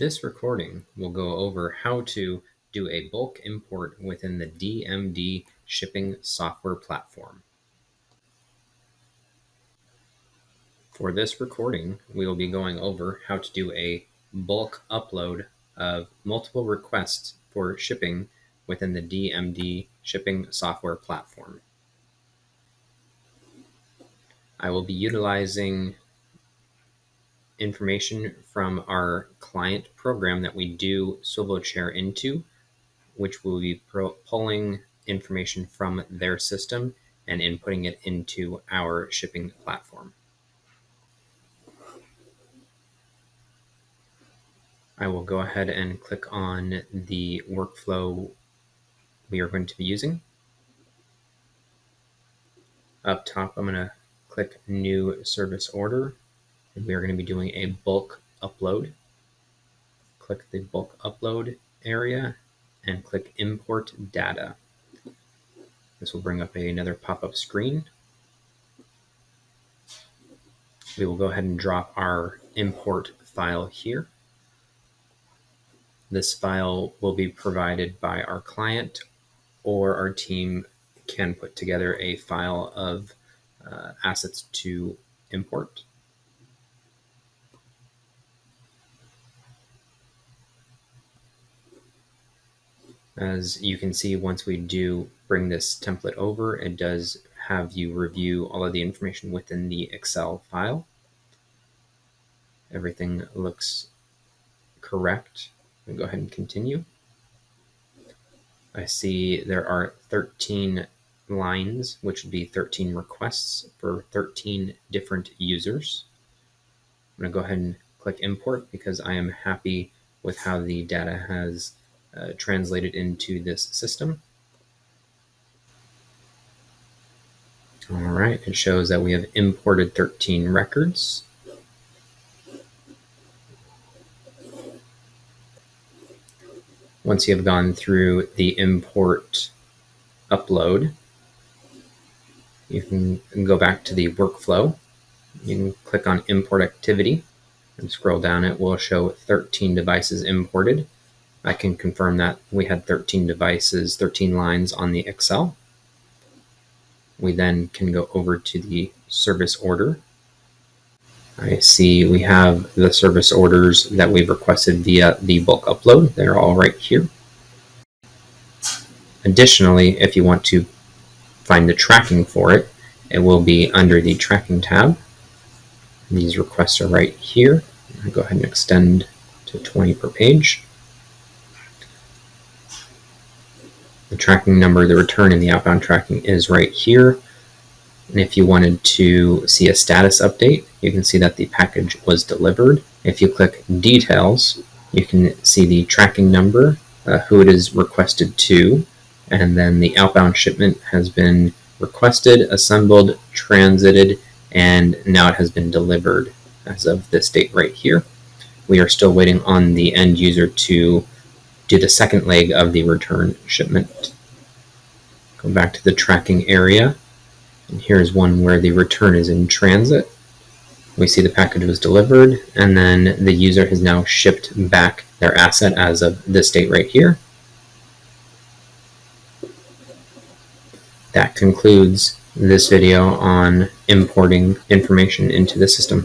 This recording will go over how to do a bulk import within the DMD Shipping Software platform. For this recording, we will be going over how to do a bulk upload of multiple requests for shipping within the DMD Shipping Software platform. I will be utilizing information from our client program that we do swivel chair into, which will be pulling information from their system and inputting it into our shipping platform. I will go ahead and click on the workflow we are going to be using. Up top, I'm going to click New Service Order, and we are going to be doing a bulk upload. Click the bulk upload area and click Import Data. This will bring up another pop-up screen. We will go ahead and drop our import file here. This file will be provided by our client, or our team can put together a file of assets to import. As you can see, once we do bring this template over, it does have you review all of the information within the Excel file. Everything looks correct. I'll go ahead and continue. I see there are 13 lines, which would be 13 requests for 13 different users. I'm going to go ahead and click import because I am happy with how the data has translated into this system. All right, it shows that we have imported 13 records. Once you have gone through the import upload, you can go back to the workflow. You can click on import activity and scroll down. It will show 13 devices imported. I can confirm that we had 13 devices, 13 lines on the Excel. We then can go over to the service order. I see we have the service orders that we've requested via the bulk upload. They're all right here. Additionally, if you want to find the tracking for it, it will be under the tracking tab. These requests are right here. I'll go ahead and extend to 20 per page. The tracking number, the return, and the outbound tracking is right here. And if you wanted to see a status update, you can see that the package was delivered. If you click Details, you can see the tracking number, who it is requested to, and then the outbound shipment has been requested, assembled, transited, and now it has been delivered as of this date right here. We are still waiting on the end user to do the second leg of the return shipment. Go back to the tracking area. And here's one where the return is in transit. We see the package was delivered, and then the user has now shipped back their asset as of this date right here. That concludes this video on importing information into the system.